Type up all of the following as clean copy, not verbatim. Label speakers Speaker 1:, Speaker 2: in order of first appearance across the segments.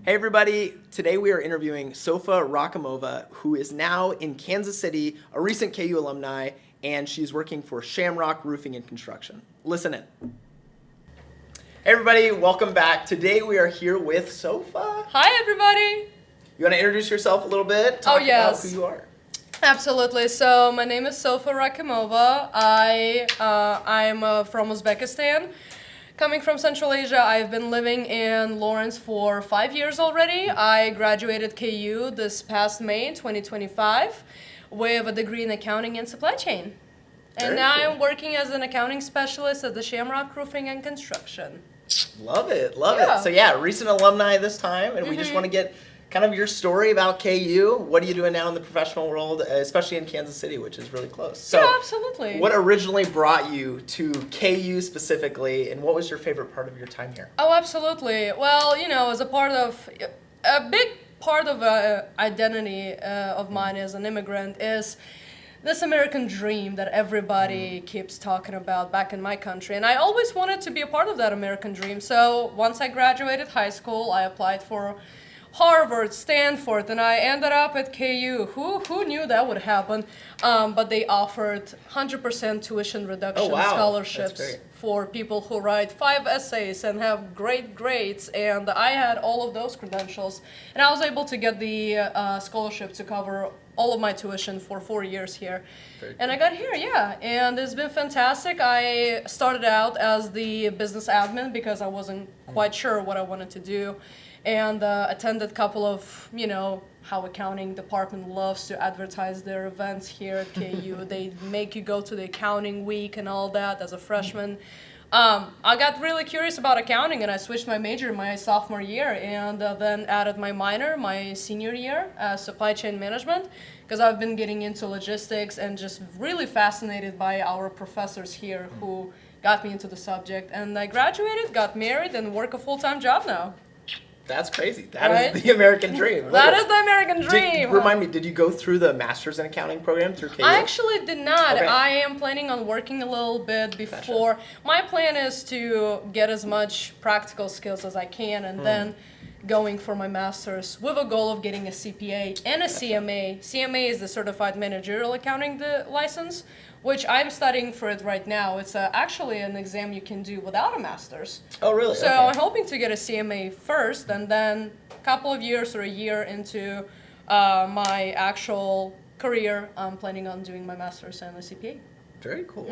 Speaker 1: Hey everybody, today we are interviewing Sofa Rakhimova, who is now in Kansas City, a recent KU alumni, and she's working for Shamrock Roofing and Construction. Listen in. Hey everybody, welcome back. Today we are here with Sofa.
Speaker 2: Hi everybody.
Speaker 1: You want to introduce yourself a little bit? Talk about who you are.
Speaker 2: Absolutely. So my name is Sofa Rakhimova. I'm from Uzbekistan. Coming from Central Asia, I've been living in Lawrence for 5 years already. I graduated KU this past May 2025 with a degree in accounting and supply chain. And now I'm working as an accounting specialist at the Shamrock Roofing and Construction.
Speaker 1: Love it, love it. So yeah, recent alumni this time, and we just want to get kind of your story about KU. What are you doing now in the professional world, especially in Kansas City, which is really close? So
Speaker 2: yeah, absolutely.
Speaker 1: What originally brought you to KU specifically, and what was your favorite part of your time here?
Speaker 2: Oh, absolutely. Well, as a big part of identity of mine as an immigrant is this American dream that everybody keeps talking about back in my country. And I always wanted to be a part of that American dream. So once I graduated high school, I applied for Harvard, Stanford, and I ended up at KU. Who knew that would happen? But they offered 100% tuition reduction scholarships for people who write 5 essays and have great grades. And I had all of those credentials. And I was able to get the scholarship to cover all of my tuition for 4 years here. And I got here, and it's been fantastic. I started out as the business admin because I wasn't quite sure what I wanted to do. And attended a couple of, how accounting department loves to advertise their events here at KU. They make you go to the accounting week and all that as a freshman. I got really curious about accounting and I switched my major my sophomore year and then added my minor my senior year, supply chain management, because I've been getting into logistics and just really fascinated by our professors here who got me into the subject. And I graduated, got married, and work a full-time job now.
Speaker 1: That's crazy. That is the American dream.
Speaker 2: That is the American dream.
Speaker 1: Remind me, did you go through the Master's in Accounting program through KU?
Speaker 2: I actually did not.
Speaker 1: Okay.
Speaker 2: I am planning on working a little bit before. Gotcha. My plan is to get as much practical skills as I can and then going for my Master's with a goal of getting a CPA and a CMA. CMA is the Certified Managerial Accounting license, which I'm studying for it right now. It's actually an exam you can do without a Master's.
Speaker 1: Oh, really?
Speaker 2: So I'm hoping to get a CMA first, and then a couple of years or a year into my actual career, I'm planning on doing my Master's and a CPA.
Speaker 1: Very cool.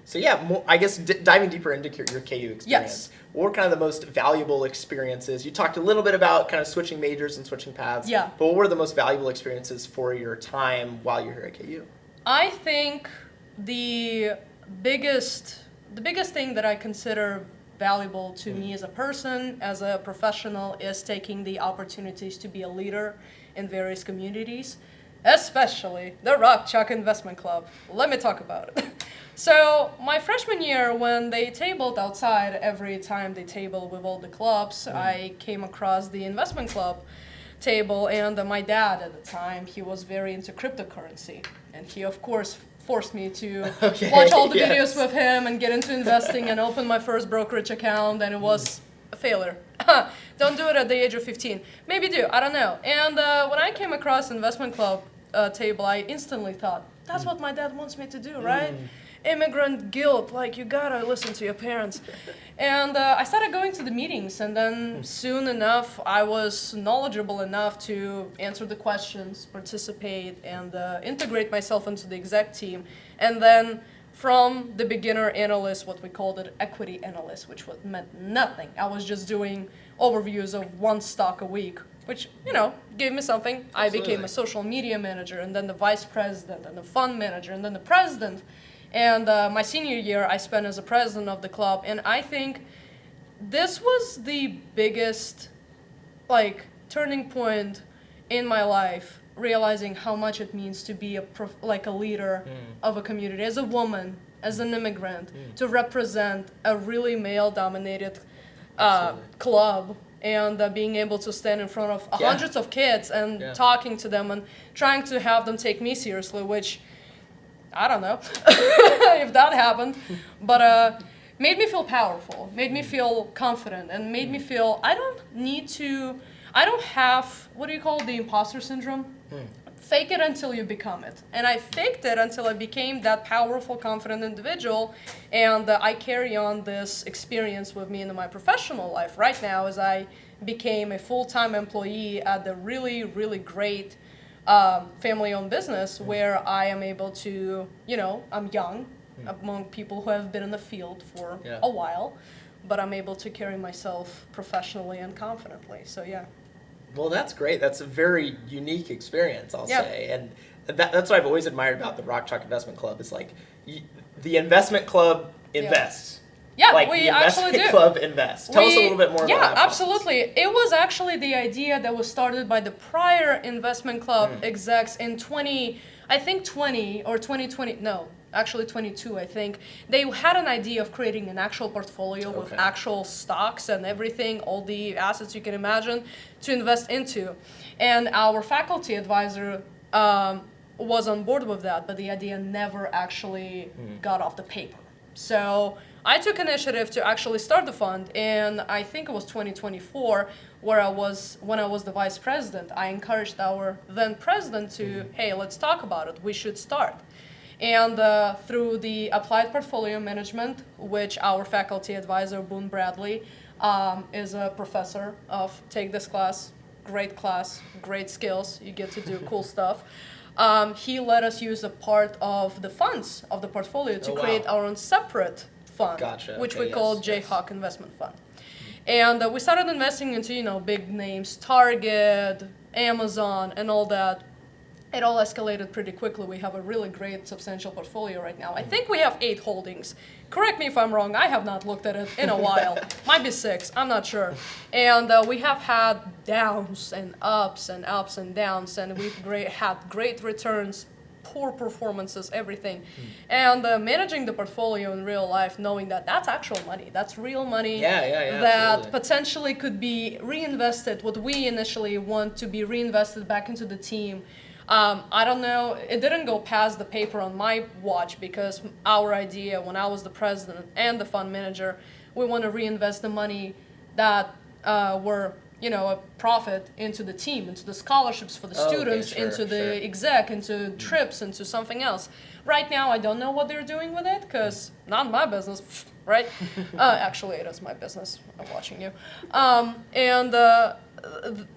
Speaker 1: So yeah, I guess diving deeper into your KU experience.
Speaker 2: Yes.
Speaker 1: What were kind of the most valuable experiences? You talked a little bit about kind of switching majors and switching paths.
Speaker 2: Yeah.
Speaker 1: But what were the most valuable experiences for your time while you're here at KU?
Speaker 2: I think the biggest thing that I consider valuable to me as a person, as a professional, is taking the opportunities to be a leader in various communities, especially the Rock Chalk Investment Club. Let me talk about it. So my freshman year, when they tabled outside, every time they table with all the clubs, I came across the investment club table, and my dad at the time, he was very into cryptocurrency, and he of course forced me to watch all the videos with him and get into investing and open my first brokerage account, and it was a failure. Don't do it at the age of 15. Maybe do, I don't know. And when I came across investment club table, I instantly thought, that's what my dad wants me to do, right? Immigrant guilt, like you gotta listen to your parents. And I started going to the meetings, and then soon enough I was knowledgeable enough to answer the questions, participate, and integrate myself into the exec team. And then from the beginner analyst, what we called it, equity analyst, which meant nothing. I was just doing overviews of one stock a week, which, gave me something. I became a social media manager, and then the vice president, and the fund manager, and then the president. And my senior year, I spent as a president of the club, and I think this was the biggest, turning point in my life, realizing how much it means to be a leader of a community, as a woman, as an immigrant, to represent a really male-dominated club, and being able to stand in front of hundreds of kids and talking to them and trying to have them take me seriously, which I don't know if that happened, but made me feel powerful, made me feel confident, and made me feel I don't need to I don't have, what do you call it, the imposter syndrome? Fake it until you become it. And I faked it until I became that powerful, confident individual. And I carry on this experience with me in my professional life right now as I became a full-time employee at the really, really great family-owned business where I am able to, I'm young among people who have been in the field for a while, but I'm able to carry myself professionally and confidently. So, yeah.
Speaker 1: Well, that's great. That's a very unique experience, I'll say. And that's what I've always admired about the Rock Chalk Investment Club is like the investment club invests.
Speaker 2: Yeah,
Speaker 1: like
Speaker 2: we
Speaker 1: the
Speaker 2: actually
Speaker 1: investment
Speaker 2: do.
Speaker 1: club invests. Tell us a little bit more about that.
Speaker 2: Yeah, absolutely. It was actually the idea that was started by the prior investment club execs in 20 or 2020. No, actually 22, I think. They had an idea of creating an actual portfolio with actual stocks and everything, all the assets you can imagine to invest into. And our faculty advisor was on board with that, but the idea never actually got off the paper. So I took initiative to actually start the fund, and I think it was 2024 when I was the vice president. I encouraged our then president to, hey, let's talk about it. We should start. And through the applied portfolio management, which our faculty advisor, Boone Bradley, is a professor of, take this class, great skills, you get to do cool stuff. He let us use a part of the funds of the portfolio to create our own separate fund, which we call Jayhawk Investment Fund. And we started investing into, big names, Target, Amazon, and all that. It all escalated pretty quickly. We have a really great, substantial portfolio right now. I think we have 8 holdings. Correct me if I'm wrong. I have not looked at it in a while. Might be 6. I'm not sure. And we have had downs and ups and ups and downs, and we've had great returns, poor performances, everything. And managing the portfolio in real life, knowing that that's actual money, that's real money that
Speaker 1: absolutely.
Speaker 2: potentially could be reinvested, what we initially want to be reinvested back into the team. I don't know, it didn't go past the paper on my watch because our idea when I was the president and the fund manager, we want to reinvest the money that were, a profit into the team, into the scholarships for the students, into the exec, into trips, into something else. Right now, I don't know what they're doing with it because not my business, right? Actually, it is my business. I'm watching you.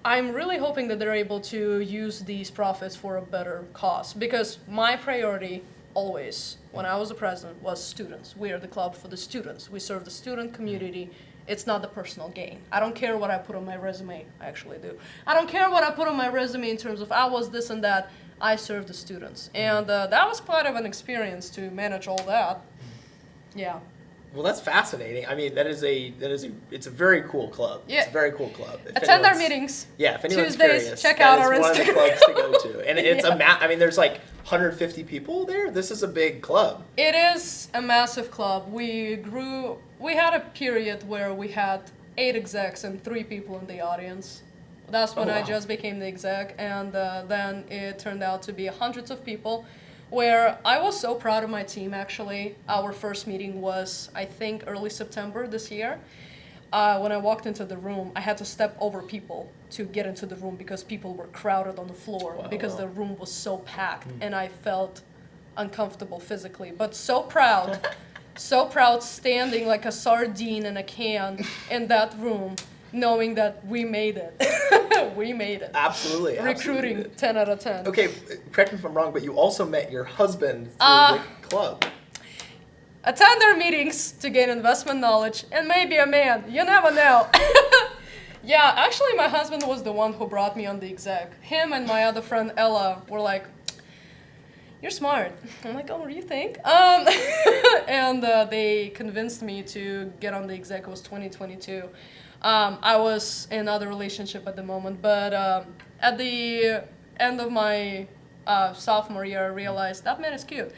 Speaker 2: I'm really hoping that they're able to use these profits for a better cause because my priority always, when I was the president, was students. We are the club for the students. We serve the student community. It's not the personal gain. I don't care what I put on my resume. I actually do. I don't care what I put on my resume in terms of I was this and that. I serve the students. And that was part of an experience to manage all that. Yeah.
Speaker 1: Well, that's fascinating. I mean, it's a very cool club.
Speaker 2: Yeah.
Speaker 1: It's a very cool club.
Speaker 2: Attend our meetings.
Speaker 1: Yeah, if anyone's
Speaker 2: Tuesdays,
Speaker 1: curious,
Speaker 2: check out our
Speaker 1: Instagram. One of the clubs to go to. And it's there's like 150 people there. This is a big club.
Speaker 2: It is a massive club. We had a period where we had 8 execs and 3 people in the audience. That's when I just became the exec, and then it turned out to be hundreds of people, where I was so proud of my team, actually. Our first meeting was, I think, early September this year. When I walked into the room, I had to step over people to get into the room because people were crowded on the floor because the room was so packed, and I felt uncomfortable physically, but so proud, standing like a sardine in a can in that room, knowing that we made it. We made it.
Speaker 1: Absolutely.
Speaker 2: Recruiting 10 out of 10.
Speaker 1: Okay, correct me if I'm wrong, but you also met your husband through the club.
Speaker 2: Attend our meetings to gain investment knowledge and maybe a man. You never know. Yeah, actually my husband was the one who brought me on the exec. Him and my other friend Ella were like, you're smart. I'm like, oh, what do you think? And they convinced me to get on the exec. It was 2022. I was in another relationship at the moment, but at the end of my sophomore year, I realized that man is cute.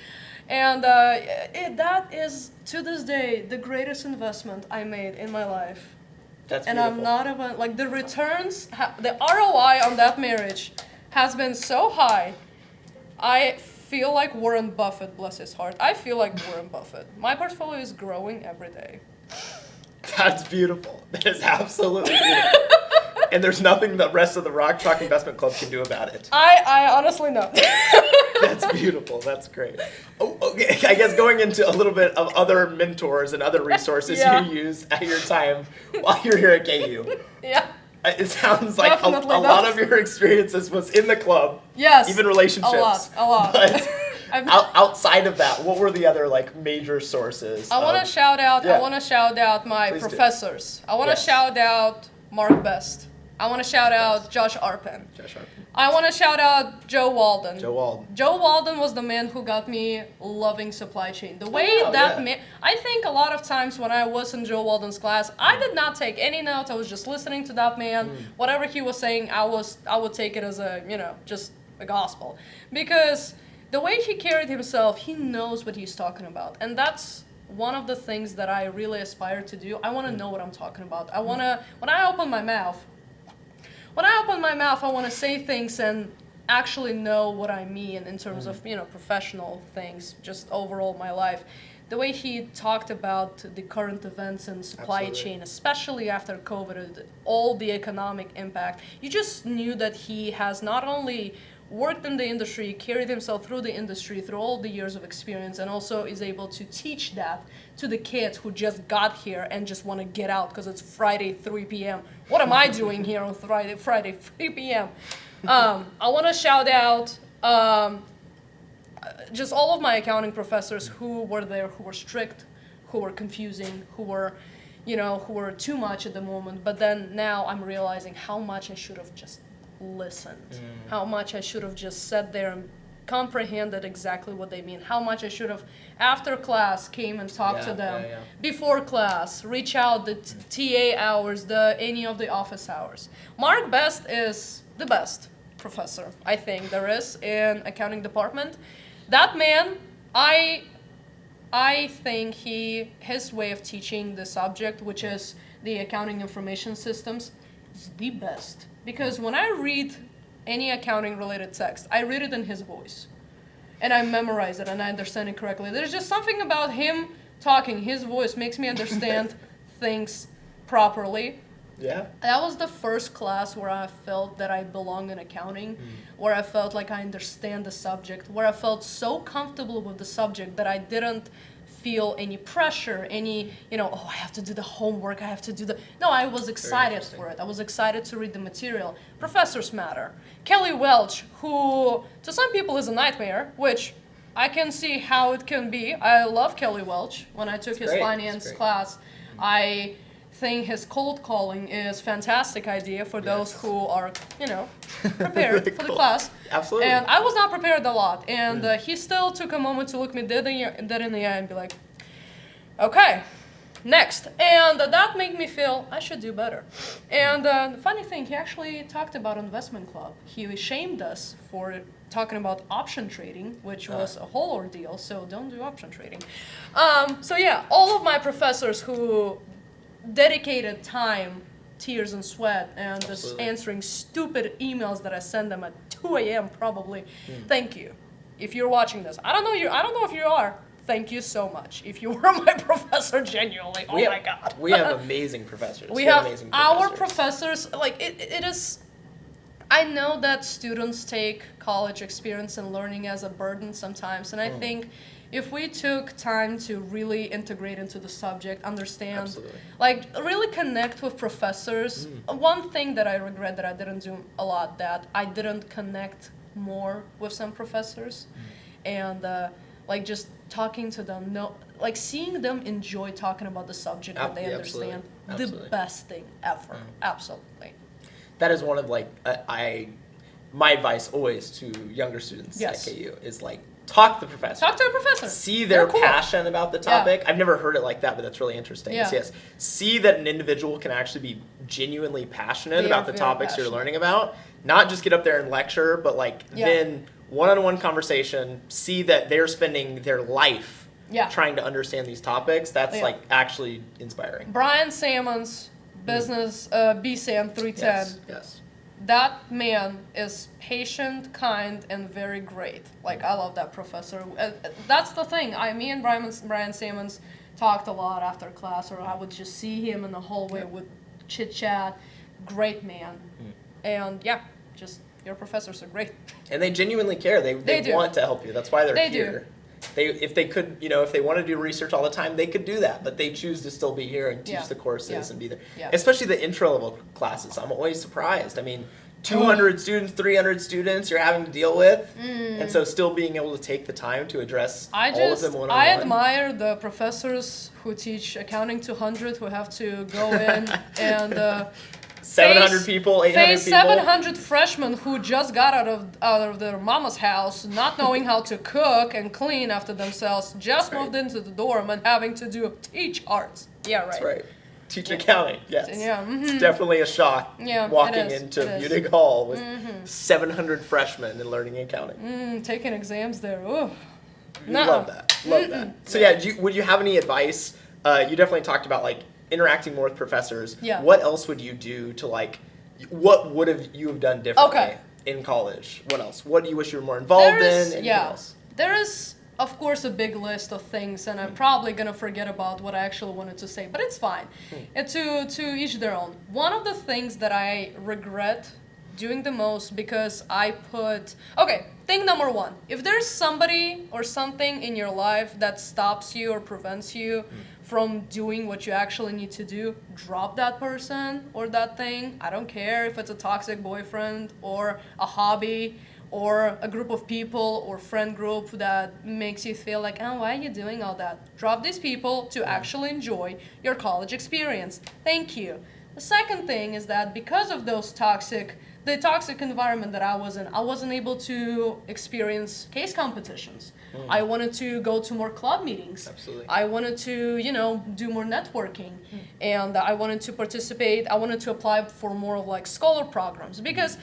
Speaker 2: And that is, to this day, the greatest investment I made in my life.
Speaker 1: That's
Speaker 2: and
Speaker 1: beautiful.
Speaker 2: I'm not even, like, the returns, the ROI on that marriage has been so high. I feel like Warren Buffett, bless his heart. I feel like Warren Buffett. My portfolio is growing every day.
Speaker 1: That's beautiful. That is absolutely beautiful. And there's nothing the rest of the Rock Chalk Investment Club can do about it.
Speaker 2: I honestly know.
Speaker 1: That's beautiful. That's great. Oh, okay. I guess going into a little bit of other mentors and other resources
Speaker 2: Yeah.
Speaker 1: you use at your time while you're here at KU.
Speaker 2: Yeah.
Speaker 1: It sounds like a
Speaker 2: Definitely
Speaker 1: lot of your experiences was in the club.
Speaker 2: Yes.
Speaker 1: Even relationships.
Speaker 2: A lot.
Speaker 1: But outside of that, what were the other like major sources?
Speaker 2: I want to shout out.
Speaker 1: Yeah.
Speaker 2: I want to shout out my
Speaker 1: Please do.
Speaker 2: professors. I want to
Speaker 1: Yes.
Speaker 2: shout out Mark Best. I want to shout out Josh Arpin. I want to shout out Joe Walden. Joe Walden was the man who got me loving supply chain. The way man, I think a lot of times when I was in Joe Walden's class, I did not take any notes. I was just listening to that man. Whatever he was saying, I would take it as a, just a gospel. Because the way he carried himself, he knows what he's talking about. And that's one of the things that I really aspire to do. I want to know what I'm talking about. I want to, when I open my mouth, I want to say things and actually know what I mean in terms of, professional things, just overall my life. The way he talked about the current events and supply chain, especially after COVID, all the economic impact, you just knew that he has not only worked in the industry, carried himself through the industry, through all the years of experience, and also is able to teach that to the kids who just got here and just want to get out because it's Friday, 3 p.m. What am I doing here on Friday, 3 p.m.? I want to shout out just all of my accounting professors who were there, who were strict, who were confusing, who were too much at the moment. But then now I'm realizing how much I should have just listened, how much I should have just sat there and comprehended exactly what they mean, how much I should have after class came and talked to them, before class, reach out the TA hours, any of the office hours. Mark Best is the best professor I think there is in accounting department. That man, I think his way of teaching the subject, which is the accounting information systems, is the best. Because when I read any accounting related text, I read it in his voice. And I memorize it and I understand it correctly. There's just something about him talking, his voice makes me understand things properly.
Speaker 1: Yeah.
Speaker 2: That was the first class where I felt that I belong in accounting, where I felt like I understand the subject, where I felt so comfortable with the subject that I didn't feel any pressure, I have to do the homework, No, I was excited for it. I was excited to read the material. Professors matter. Kelly Welch, who to some people is a nightmare, which I can see how it can be. I love Kelly Welch. When I took his finance class, I think his cold calling is fantastic idea for those who are, prepared for the class.
Speaker 1: Absolutely.
Speaker 2: And I was not prepared a lot. And he still took a moment to look me dead in the eye and be like, okay, next. And that made me feel I should do better. And the funny thing, he actually talked about investment club. He shamed us for talking about option trading, which was a whole ordeal, so don't do option trading. So yeah, all of my professors who dedicated time, tears and sweat, and just answering stupid emails that I send them at 2 a.m. probably. Thank you. If you're watching this, I don't know if you are. Thank you so much. If you were my professor, genuinely, my God.
Speaker 1: We have amazing professors.
Speaker 2: We have amazing our professors. Like it is. I know that students take college experience and learning as a burden sometimes, and I think if we took time to really integrate into the subject, understand, really connect with professors. One thing that I regret that I didn't do a lot, that I didn't connect more with some professors, and just talking to them, seeing them enjoy talking about the subject that they understand, the best thing ever. Absolutely.
Speaker 1: That is one of my advice always to younger students at KU is talk to the professor.
Speaker 2: Talk to a professor.
Speaker 1: See their passion about the topic. I've never heard it like that, but that's really interesting.
Speaker 2: Yeah.
Speaker 1: Yes. See that an individual can actually be genuinely passionate about the topics you're learning about. Not just get up there and lecture, but then one-on-one conversation, see that they're spending their life trying to understand these topics. That's actually inspiring. Brian
Speaker 2: Salmon's business BSAM 310.
Speaker 1: Yes.
Speaker 2: That man is patient, kind, and very great. I love that professor. That's the thing. Me and Brian Salmons talked a lot after class, or I would just see him in the hallway with chit-chat. great man. And yeah, just your professors are great.
Speaker 1: And they genuinely care. They
Speaker 2: do.
Speaker 1: want to help you. That's why they're
Speaker 2: They
Speaker 1: here. If they could, if they want to do research all the time, they could do that. But they choose to still be here and teach the courses and be there.
Speaker 2: Yeah.
Speaker 1: Especially the intro level classes. I'm always surprised. I mean, 200 students, 300 students you're having to deal with. And so still being able to take the time to address all of them one-on-one.
Speaker 2: I admire the professors who teach accounting to 100 who have to go in and
Speaker 1: 700 people, 800
Speaker 2: face
Speaker 1: people.
Speaker 2: 700 freshmen who just got out of their mama's house, not knowing how to cook and clean after themselves, just moved into the dorm and having to teach arts. Yeah, right.
Speaker 1: That's right. Teach accounting, yes.
Speaker 2: Yeah,
Speaker 1: It's definitely a shock walking into Munich Hall with 700 freshmen and learning accounting.
Speaker 2: Taking exams there. Ooh.
Speaker 1: Love that. Love that. So yeah, would you have any advice? You definitely talked about like interacting more with professors.
Speaker 2: Yeah.
Speaker 1: What else would you do to like, what would you have done differently in college? What else? What do you wish you were more involved in? Anything else?
Speaker 2: There is, of course, a big list of things, and I'm probably going to forget about what I actually wanted to say, but it's fine. And to each their own. One of the things that I regret doing the most because thing number one, if there's somebody or something in your life that stops you or prevents you from doing what you actually need to do, drop that person or that thing. I don't care if it's a toxic boyfriend or a hobby or a group of people or friend group that makes you feel like, oh, why are you doing all that? Drop these people to actually enjoy your college experience. Thank you. The second thing is that because of the toxic environment that I was in, I wasn't able to experience case competitions. I wanted to go to more club meetings.
Speaker 1: Absolutely.
Speaker 2: I wanted to, do more networking. And I wanted to participate. I wanted to apply for more of like scholar programs because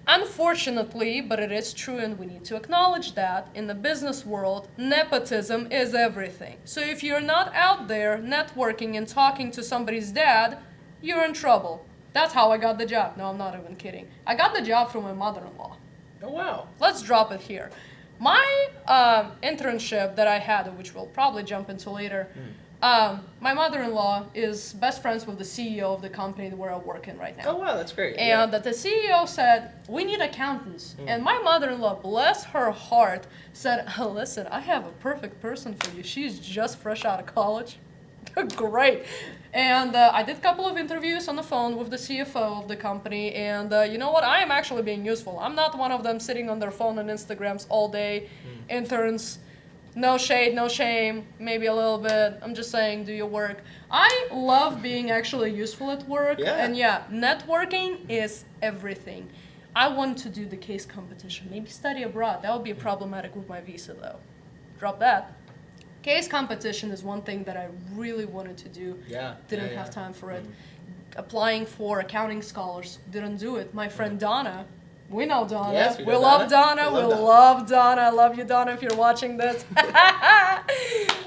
Speaker 2: unfortunately, but it is true and we need to acknowledge that in the business world, nepotism is everything. So if you're not out there networking and talking to somebody's dad, you're in trouble. That's how I got the job. No, I'm not even kidding. I got the job from my mother-in-law.
Speaker 1: Oh, wow.
Speaker 2: Let's drop it here. My internship that I had, which we'll probably jump into later, my mother-in-law is best friends with the CEO of the company where I work in right now.
Speaker 1: Oh, wow, that's great.
Speaker 2: And that the CEO said, we need accountants. And my mother-in-law, bless her heart, said, oh, listen, I have a perfect person for you. She's just fresh out of college. Great. And I did a couple of interviews on the phone with the CFO of the company, and you know what? I am actually being useful. I'm not one of them sitting on their phone and Instagrams all day. Interns, no shade, no shame, maybe a little bit. I'm just saying, do your work. I love being actually useful at work, and networking is everything. I want to do the case competition, maybe study abroad. That would be problematic with my visa, though. Drop that. Case competition is one thing that I really wanted to do. Didn't have time for it. Applying for accounting scholars, didn't do it. My friend Donna, we know Donna.
Speaker 1: Yes,
Speaker 2: we love Donna. We love Donna. I love you, Donna, if you're watching this. I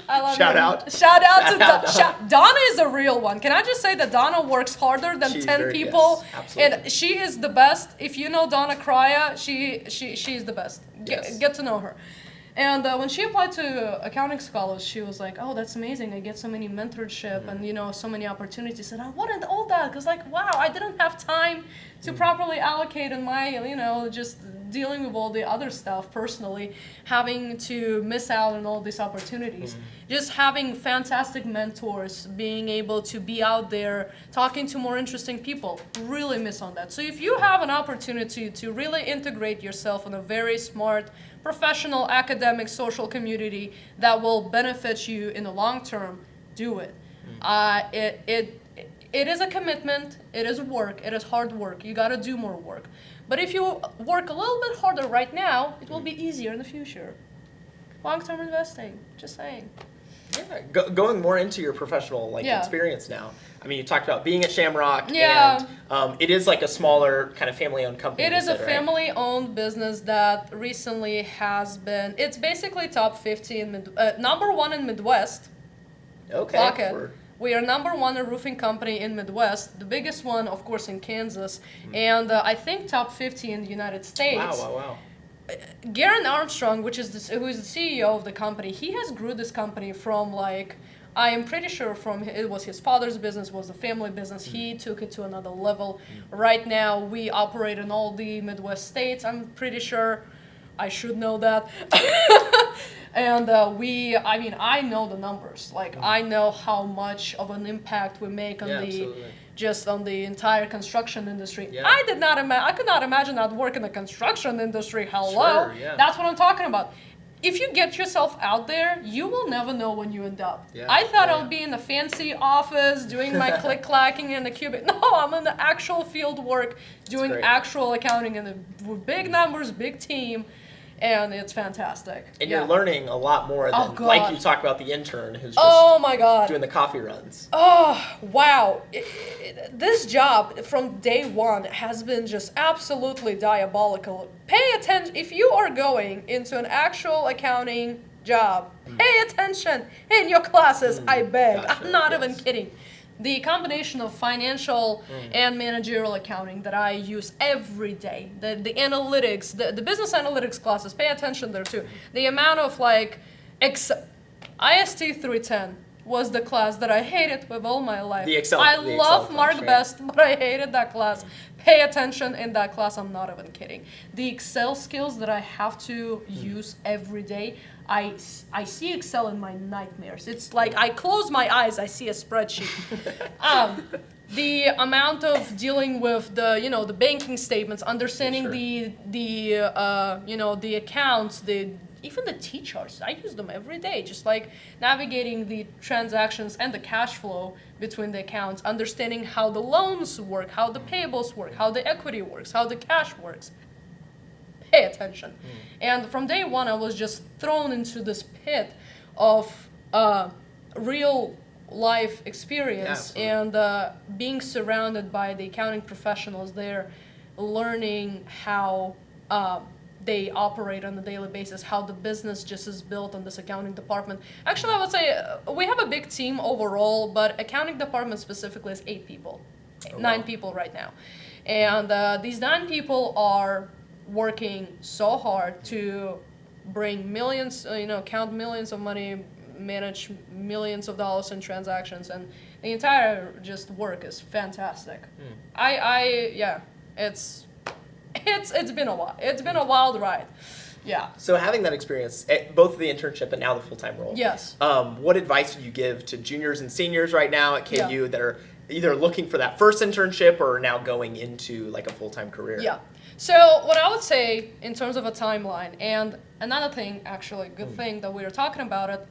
Speaker 2: love
Speaker 1: Shout
Speaker 2: you.
Speaker 1: out.
Speaker 2: Shout out to Donna. Donna is a real one. Can I just say that Donna works harder than 10 people?
Speaker 1: Yes, absolutely.
Speaker 2: And she is the best. If you know Donna Kraya, she's the best. Get to know her. And when she applied to accounting scholars, she was like, oh, that's amazing. I get so many mentorship and, so many opportunities. And I wanted all that because, wow, I didn't have time to properly allocate in my, just dealing with all the other stuff personally, having to miss out on all these opportunities. Just having fantastic mentors, being able to be out there, talking to more interesting people, really miss on that. So if you have an opportunity to really integrate yourself in a very smart, professional, academic, social community that will benefit you in the long term, do it. It is a commitment, it is work, it is hard work. You got to do more work. But if you work a little bit harder right now, it will be easier in the future. Long-term investing, just saying.
Speaker 1: Yeah, going more into your professional experience now. I mean, you talked about being at Shamrock,
Speaker 2: Yeah.
Speaker 1: and it is like a smaller kind of family-owned company.
Speaker 2: It is a
Speaker 1: right?
Speaker 2: family-owned business that recently has been. It's basically top 50 in number one in Midwest.
Speaker 1: Okay.
Speaker 2: Clock it. We are number one a roofing company in Midwest. The biggest one, of course, in Kansas, and I think top 50 in the United States.
Speaker 1: Wow.
Speaker 2: Garen Armstrong, who is the CEO of the company, he has grew this company from I am pretty sure it was his father's business, was the family business. He took it to another level. Right now, we operate in all the Midwest states. I'm pretty sure. I should know that. And I know the numbers. Like, I know how much of an impact we make on on the entire construction industry.
Speaker 1: Yeah.
Speaker 2: I could not imagine I'd work in the construction industry. Hello.
Speaker 1: Sure, yeah.
Speaker 2: That's what I'm talking about. If you get yourself out there, you will never know when you end up.
Speaker 1: Yeah,
Speaker 2: I thought I'll be in a fancy office doing my click-clacking in the cubicle. No, I'm in the actual field work, doing actual accounting with big numbers, big team, and it's fantastic.
Speaker 1: And you're learning a lot more than, like you talked about the intern who's just doing the coffee runs.
Speaker 2: Oh, wow. This job from day one has been just absolutely diabolical. Pay attention. If you are going into an actual accounting job, pay attention in your classes, I beg.
Speaker 1: Gotcha.
Speaker 2: I'm not even kidding. The combination of financial and managerial accounting that I use every day, the analytics, the business analytics classes, pay attention there too. The amount of IST 310 was the class that I hated with all my life. I love Mark Best, but I hated that class. Pay attention in that class, I'm not even kidding. The Excel skills that I have to use every day, I see Excel in my nightmares. It's like I close my eyes, I see a spreadsheet. The amount of dealing with the banking statements, understanding the accounts, even the T-charts, I use them every day, just like navigating the transactions and the cash flow between the accounts, understanding how the loans work, how the payables work, how the equity works, how the cash works. Pay attention. And from day one, I was just thrown into this pit of real life experience and being surrounded by the accounting professionals there, learning how they operate on a daily basis, how the business just is built on this accounting department. Actually, I would say we have a big team overall, but accounting department specifically is 8 people, 9 people right now. And these 9 people are working so hard to bring millions, count millions of money, manage millions of dollars in transactions, and the entire just work is fantastic. It's been a while. It's been a wild ride. Yeah.
Speaker 1: So having that experience, both the internship and now the full-time role.
Speaker 2: Yes.
Speaker 1: What advice would you give to juniors and seniors right now at KU that are either looking for that first internship or now going into like a full-time career?
Speaker 2: Yeah. So what I would say in terms of a timeline, and another thing, actually, good thing that we were talking about it,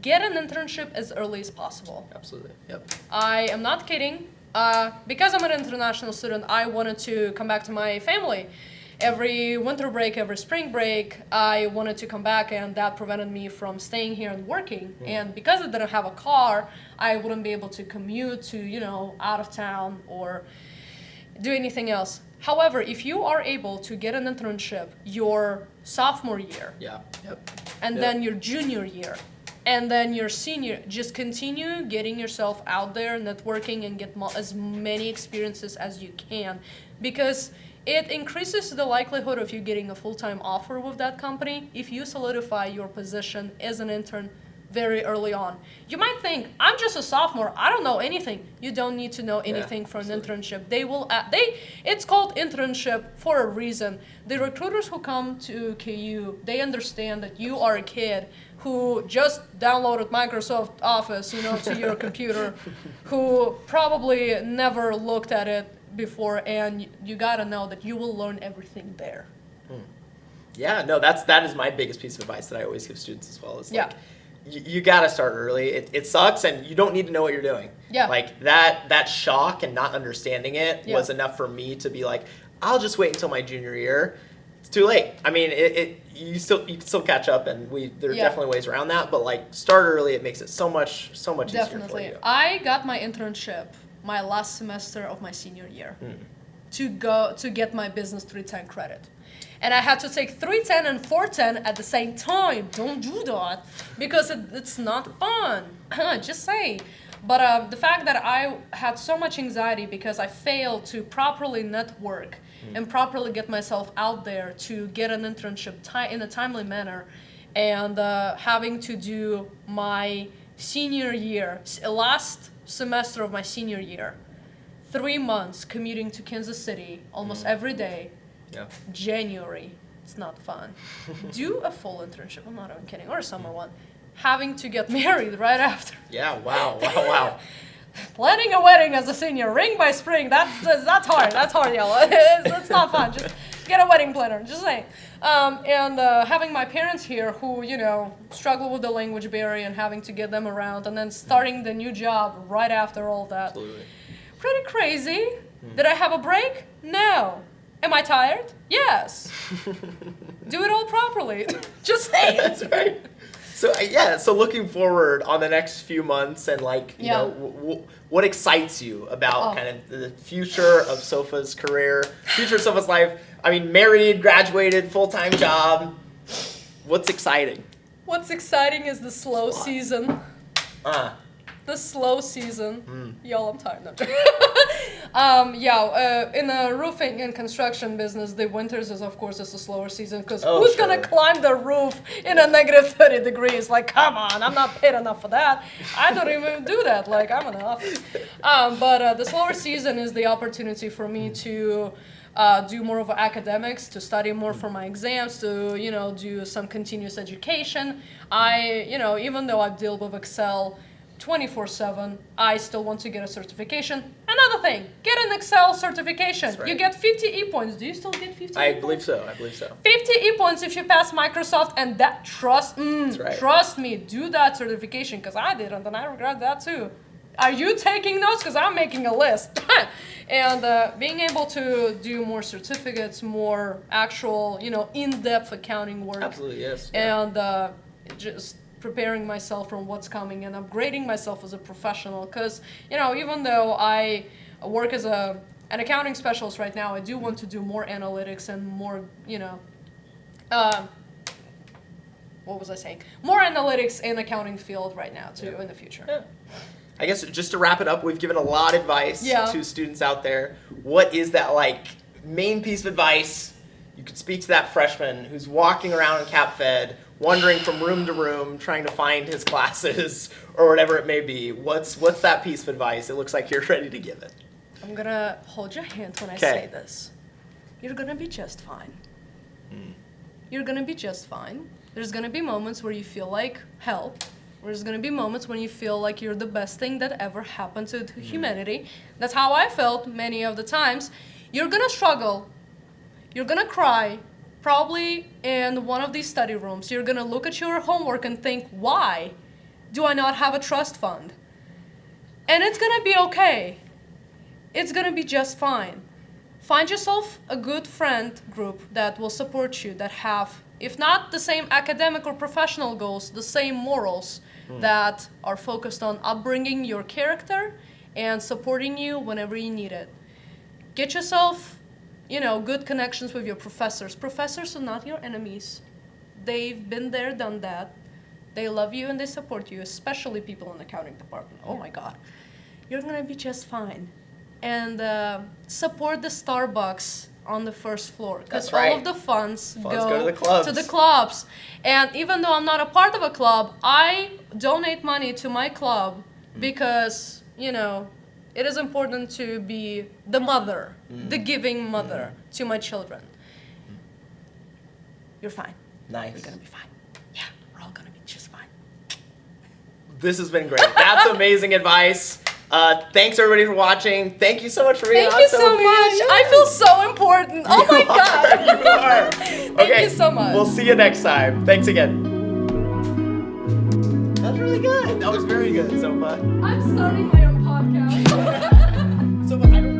Speaker 2: get an internship as early as possible.
Speaker 1: Absolutely. Yep.
Speaker 2: I am not kidding. Because I'm an international student, I wanted to come back to my family. Every winter break, every spring break, I wanted to come back, and that prevented me from staying here and working. And because I didn't have a car, I wouldn't be able to commute to, out of town or do anything else. However, if you are able to get an internship your sophomore year, and then your junior year, and then your senior, just continue getting yourself out there, networking, and get as many experiences as you can, because it increases the likelihood of you getting a full-time offer with that company if you solidify your position as an intern very early on. You might think, I'm just a sophomore, I don't know anything. You don't need to know anything for an internship. It's called internship for a reason. The recruiters who come to KU, they understand that you are a kid who just downloaded Microsoft Office, to your computer, who probably never looked at it before, and you gotta know that you will learn everything there.
Speaker 1: Yeah, no, that is my biggest piece of advice that I always give students as well. Is like, you gotta start early. It sucks, and you don't need to know what you're doing.
Speaker 2: Yeah.
Speaker 1: Like that shock and not understanding it was enough for me to be like, I'll just wait until my junior year. It's too late. I mean, you can still catch up, and there are definitely ways around that. But like, start early. It makes it so much easier for you.
Speaker 2: I got my internship my last semester of my senior year to get my business 310 credit. And I had to take 310 and 410 at the same time. Don't do that, because it's not fun. Just saying. But the fact that I had so much anxiety because I failed to properly network and properly get myself out there to get an internship in a timely manner, and having to do my senior year, last semester of my senior year, 3 months commuting to Kansas City almost every day.
Speaker 1: Yeah.
Speaker 2: January, it's not fun. Do a full internship, I'm not even kidding, or a summer one. Having to get married right after.
Speaker 1: Yeah, wow.
Speaker 2: Planning a wedding as a senior, ring by spring, that's hard, y'all. It's not fun, just get a wedding planner, just saying. And having my parents here who, struggle with the language barrier and having to get them around, and then starting the new job right after all that.
Speaker 1: Absolutely.
Speaker 2: Pretty crazy. Did I have a break? No. Am I tired? Yes. Do it all properly. Just saying.
Speaker 1: That's right. So looking forward on the next few months and what excites you about kind of the future of Sofa's career, future of Sofa's life? I mean, married, graduated, full-time job. What's exciting?
Speaker 2: What's exciting is the slow season. The slow season. Y'all, I'm tired. In the roofing and construction business, the winters is, of course, a slower season because who's going to climb the roof in a negative 30 degrees? Like, come on, I'm not paid enough for that. I don't even do that. Like, I'm in the office. But the slower season is the opportunity for me to do more of academics, to study more for my exams, to, do some continuous education. Even though I deal with Excel 24/7, I still want to get a certification. Another thing, get an Excel certification. Right. You get 50 e-points. Do you still get 50
Speaker 1: I believe so.
Speaker 2: 50 e-points if you pass Microsoft, and that trust me, do that certification, because I didn't, and I regret that too. Are you taking notes? Because I'm making a list. And being able to do more certificates, more actual, in-depth accounting work.
Speaker 1: Absolutely, yes.
Speaker 2: And just preparing myself from what's coming and upgrading myself as a professional. Because, even though I work as an accounting specialist right now, I do want to do more analytics and more, what was I saying? More analytics in accounting field right now, too, in the future.
Speaker 1: Yeah. I guess just to wrap it up, we've given a lot of advice to students out there. What is that, main piece of advice you could speak to that freshman who's walking around in CapFed, wandering from room to room, trying to find his classes or whatever it may be? What's that piece of advice? It looks like you're ready to give it.
Speaker 2: I'm going to hold your hand when I say this. You're going to be just fine. You're going to be just fine. There's going to be moments where you feel like hell. There's going to be moments when you feel like you're the best thing that ever happened to humanity. That's how I felt many of the times. You're going to struggle. You're going to cry. Probably in one of these study rooms, you're going to look at your homework and think, why do I not have a trust fund? And it's going to be okay. It's going to be just fine. Find yourself a good friend group that will support you, that have, if not the same academic or professional goals, the same morals that are focused on upbringing your character and supporting you whenever you need it. Get yourself good connections with your professors. Professors are not your enemies. They've been there, done that. They love you and they support you, especially people in the accounting department. Oh my God. You're going to be just fine. And support the Starbucks on the first floor. Because all of the funds go to the clubs. And even though I'm not a part of a club, I donate money to my club because, it is important to be the mother, the giving mother to my children. You're fine.
Speaker 1: Nice.
Speaker 2: You're going to be fine. Yeah, we're all going to be just fine.
Speaker 1: This has been great. That's amazing advice. Thanks, everybody, for watching. Thank you so much for being on.
Speaker 2: Thank you so much. Yeah. I feel so important. Oh my God.
Speaker 1: You are.
Speaker 2: Thank you so much.
Speaker 1: We'll see you next time. Thanks again. That was really good. That was very good, Sofa.
Speaker 2: I'm starting my own podcast.
Speaker 1: Sofa, I don't